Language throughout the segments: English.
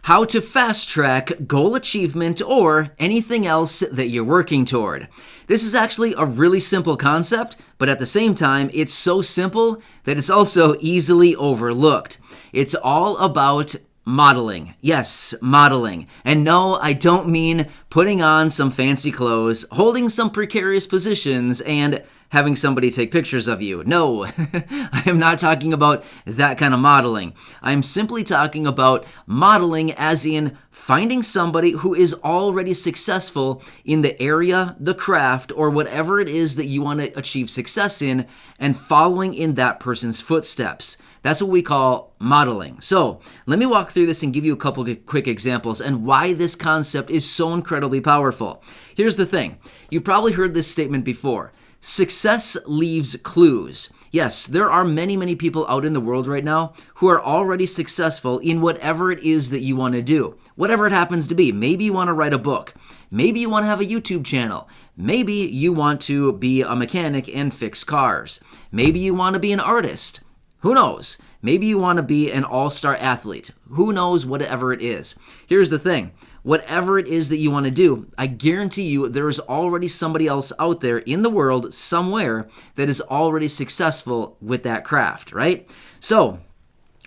how to fast track goal achievement or anything else that you're working toward. This is actually a really simple concept, but at the same time, it's so simple that it's also easily overlooked. It's all about modeling. Yes, modeling. And no, I don't mean putting on some fancy clothes, holding some precarious positions, and having somebody take pictures of you. No, I am not talking about that kind of modeling. I'm simply talking about modeling as in finding somebody who is already successful in the area, the craft, or whatever it is that you want to achieve success in, and following in that person's footsteps. That's what we call modeling. So let me walk through this and give you a couple of quick examples and why this concept is so incredibly powerful. Here's the thing. You've probably heard this statement before. Success leaves clues. Yes, there are many people out in the world right now who are already successful in whatever it is that you want to do. Whatever it happens to be. Maybe you want to write a book. Maybe you want to have a YouTube channel. Maybe you want to be a mechanic and fix cars. Maybe you want to be an artist. Who knows? Maybe you want to be an all-star athlete. Who knows, whatever it is. Here's the thing. Whatever it is that you want to do, I guarantee you there is already somebody else out there in the world somewhere that is already successful with that craft, right? So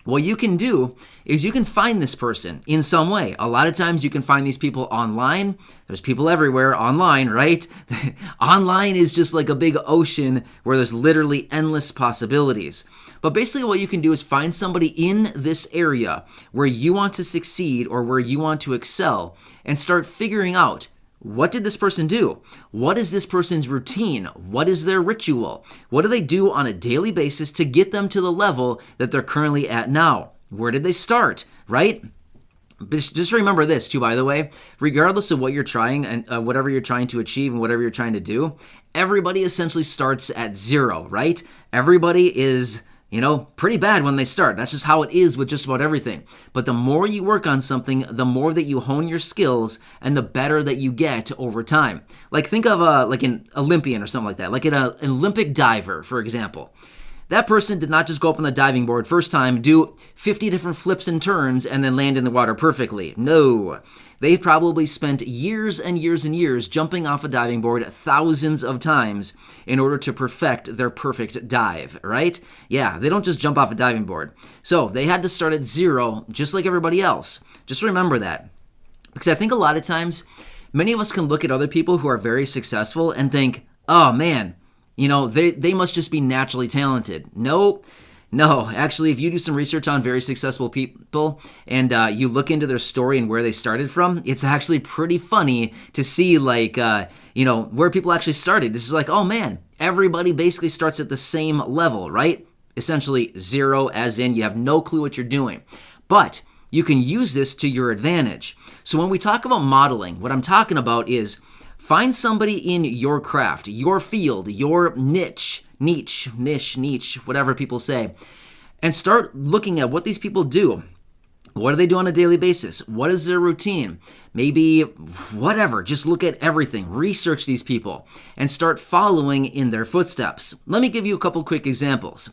what you can do is you can find this person in some way. A lot of times you can find these people online. There's people everywhere online, right? Online is just like a big ocean where there's literally endless possibilities. But basically what you can do is find somebody in this area where you want to succeed or where you want to excel and start figuring out, what did this person do? What is this person's routine? What is their ritual? What do they do on a daily basis to get them to the level that they're currently at now? Where did they start, right? Just remember this too, by the way, regardless of what you're trying and whatever you're trying to achieve and whatever you're trying to do, everybody essentially starts at zero, right? Everybody is pretty bad when they start. That's just how it is with just about everything. But the more you work on something, the more that you hone your skills and the better that you get over time. Like think of like an Olympian or something like that, like an Olympic diver, for example. That person did not just go up on the diving board first time, do 50 different flips and turns, and then land in the water perfectly. No. They've probably spent years and years and years jumping off a diving board thousands of times in order to perfect their perfect dive, right? Yeah, they don't just jump off a diving board. So they had to start at zero, just like everybody else. Just remember that. Because I think a lot of times, many of us can look at other people who are very successful and think, oh man, they must just be naturally talented. No, actually, if you do some research on very successful people and you look into their story and where they started from, it's actually pretty funny to see where people actually started. It's just like, oh man, everybody basically starts at the same level, right? Essentially zero, as in you have no clue what you're doing. But you can use this to your advantage. So when we talk about modeling, what I'm talking about is find somebody in your craft, your field, your niche, whatever people say, and start looking at what these people do. What do they do on a daily basis? What is their routine? Maybe whatever. Just look at everything. Research these people and start following in their footsteps. Let me give you a couple quick examples.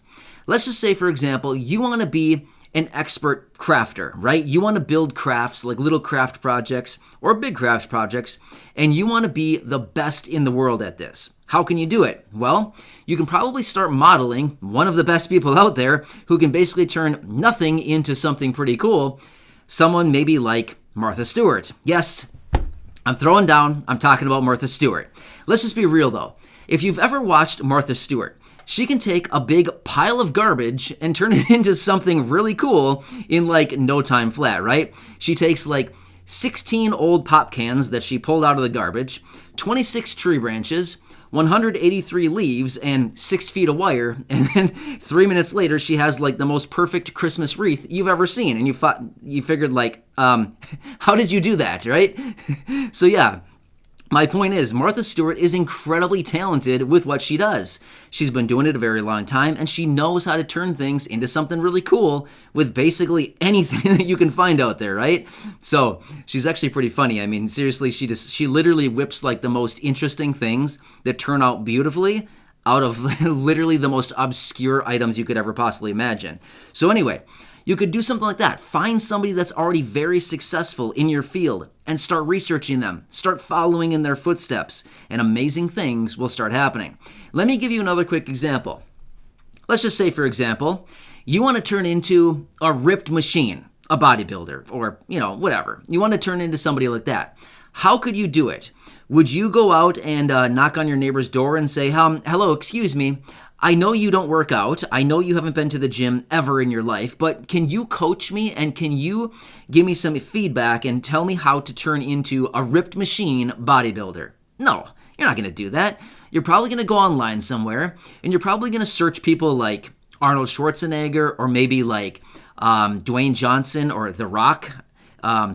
Let's just say, for example, you want to be an expert crafter, right? You want to build crafts, like little craft projects or big craft projects, and you want to be the best in the world at this. How can you do it? Well, you can probably start modeling one of the best people out there who can basically turn nothing into something pretty cool. Someone maybe like Martha Stewart. Yes, I'm throwing down. I'm talking about Martha Stewart. Let's just be real though. If you've ever watched Martha Stewart, she can take a big pile of garbage and turn it into something really cool in like no time flat, right? She takes like 16 old pop cans that she pulled out of the garbage, 26 tree branches, 183 leaves, and 6 feet of wire, and then 3 minutes later she has like the most perfect Christmas wreath you've ever seen, and you figured like, how did you do that, right? So yeah. My point is, Martha Stewart is incredibly talented with what she does. She's been doing it a very long time, and she knows how to turn things into something really cool with basically anything that you can find out there, right? So she's actually pretty funny. I mean, seriously, she literally whips like the most interesting things that turn out beautifully out of literally the most obscure items you could ever possibly imagine. So anyway, You could do something like that. Find somebody that's already very successful in your field and start researching them. Start following in their footsteps, and amazing things will start happening. Let me give you another quick example. Let's just say, for example, you want to turn into a ripped machine, a bodybuilder, or, whatever. You want to turn into somebody like that. How could you do it? Would you go out and knock on your neighbor's door and say, hello, excuse me, I know you don't work out. I know you haven't been to the gym ever in your life, but can you coach me and can you give me some feedback and tell me how to turn into a ripped machine bodybuilder? No, you're not going to do that. You're probably going to go online somewhere and you're probably going to search people like Arnold Schwarzenegger or maybe like Dwayne Johnson or The Rock.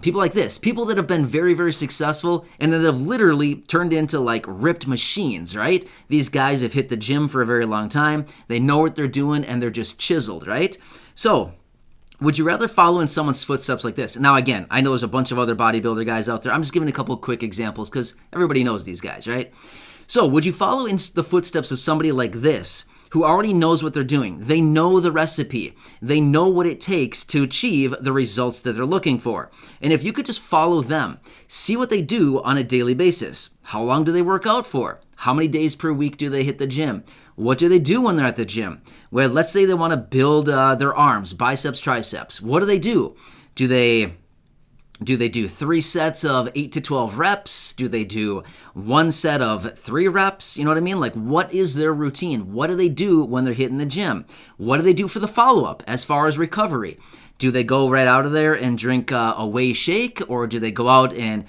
People like this, people that have been very, very successful and that have literally turned into like ripped machines, right? These guys have hit the gym for a very long time. They know what they're doing and they're just chiseled, right? So would you rather follow in someone's footsteps like this? Now, again, I know there's a bunch of other bodybuilder guys out there. I'm just giving a couple of quick examples because everybody knows these guys, right? So would you follow in the footsteps of somebody like this who already knows what they're doing? They know the recipe. They know what it takes to achieve the results that they're looking for. And if you could just follow them, see what they do on a daily basis. How long do they work out for? How many days per week do they hit the gym? What do they do when they're at the gym? Well, let's say they want to build their arms, biceps, triceps. What do? Do they do 3 sets of 8 to 12 reps? Do they do 1 set of 3 reps? You know what I mean? Like, what is their routine? What do they do when they're hitting the gym? What do they do for the follow-up as far as recovery? Do they go right out of there and drink a whey shake? Or do they go out and,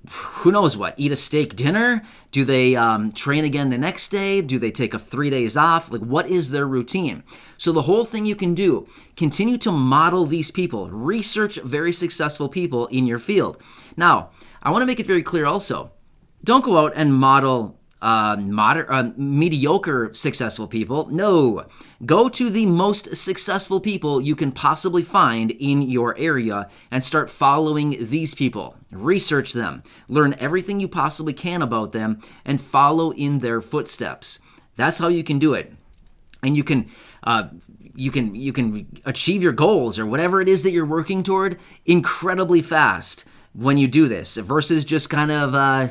who knows what, eat a steak dinner? Do they train again the next day? Do they take 3 days off? Like, what is their routine? So the whole thing you can do, continue to model these people. Research very successful people in your field. Now, I want to make it very clear also, don't go out and model mediocre successful people. No, go to the most successful people you can possibly find in your area and start following these people. Research them, learn everything you possibly can about them, and follow in their footsteps. That's how you can do it. And you can achieve your goals or whatever it is that you're working toward incredibly fast when you do this versus just kind of,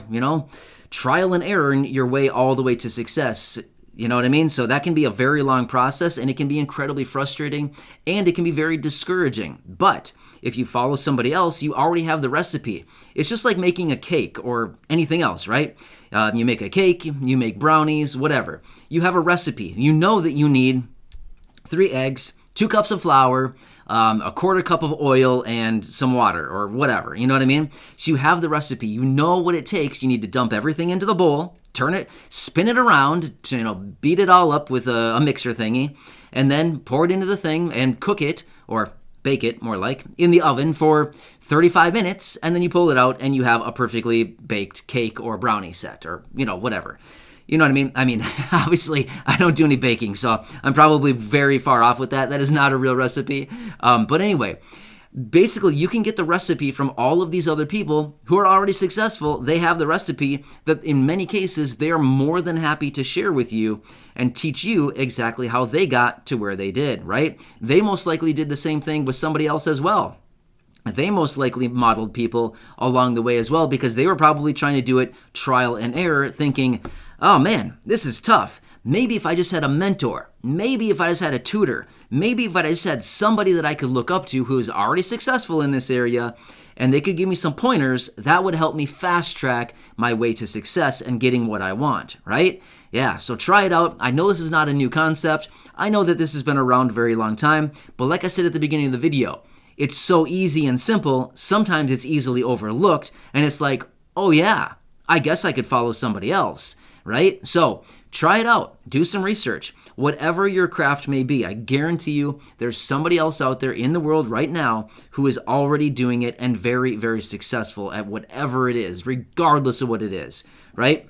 trial and error your way all the way to success. You know what I mean? So that can be a very long process and it can be incredibly frustrating and it can be very discouraging. But if you follow somebody else, you already have the recipe. It's just like making a cake or anything else, right? You make a cake, you make brownies, whatever. You have a recipe. You know that you need 3 eggs, 2 cups of flour, a 1/4 cup of oil, and some water or whatever. You know what I mean? So you have the recipe. You know what it takes. You need to dump everything into the bowl, turn it, spin it around, beat it all up with a mixer thingy, and then pour it into the thing and cook it, or bake it more like, in the oven for 35 minutes, and then you pull it out and you have a perfectly baked cake or brownie set or, whatever. You know what I mean? I mean, obviously, I don't do any baking, so I'm probably very far off with that. That is not a real recipe. But anyway, basically, you can get the recipe from all of these other people who are already successful. They have the recipe that in many cases, they are more than happy to share with you and teach you exactly how they got to where they did, right? They most likely did the same thing with somebody else as well. They most likely modeled people along the way as well because they were probably trying to do it trial and error, thinking, oh man, this is tough. Maybe if I just had a mentor, maybe if I just had a tutor, maybe if I just had somebody that I could look up to who is already successful in this area and they could give me some pointers, that would help me fast track my way to success and getting what I want, right? Yeah, so try it out. I know this is not a new concept. I know that this has been around a very long time, but like I said at the beginning of the video, it's so easy and simple. Sometimes it's easily overlooked and it's like, oh yeah, I guess I could follow somebody else. Right? So try it out. Do some research. Whatever your craft may be, I guarantee you there's somebody else out there in the world right now who is already doing it and very, very successful at whatever it is, regardless of what it is, right?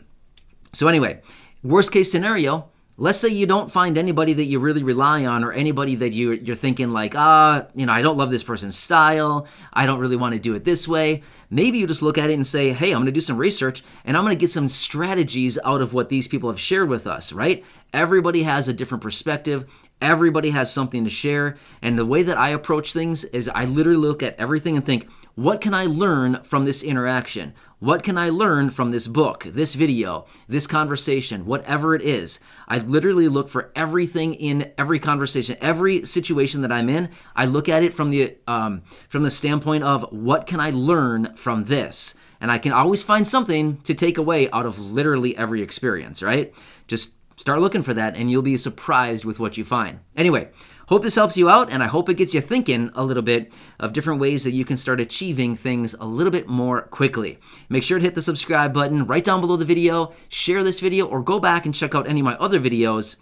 So anyway, worst case scenario, let's say you don't find anybody that you really rely on or anybody that you're thinking like, I don't love this person's style. I don't really want to do it this way. Maybe you just look at it and say, hey, I'm going to do some research and I'm going to get some strategies out of what these people have shared with us, right? Everybody has a different perspective. Everybody has something to share. And the way that I approach things is I literally look at everything and think, what can I learn from this interaction? What can I learn from this book, this video, this conversation, whatever it is? I literally look for everything in every conversation, every situation that I'm in. I look at it from the standpoint of what can I learn from this? And I can always find something to take away out of literally every experience, right? Just start looking for that and you'll be surprised with what you find. Anyway, hope this helps you out, and I hope it gets you thinking a little bit of different ways that you can start achieving things a little bit more quickly. Make sure to hit the subscribe button right down below the video, share this video, or go back and check out any of my other videos,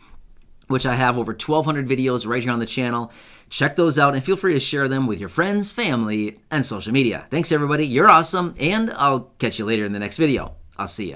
which I have over 1,200 videos right here on the channel. Check those out and feel free to share them with your friends, family, and social media. Thanks everybody, you're awesome, and I'll catch you later in the next video. I'll see you.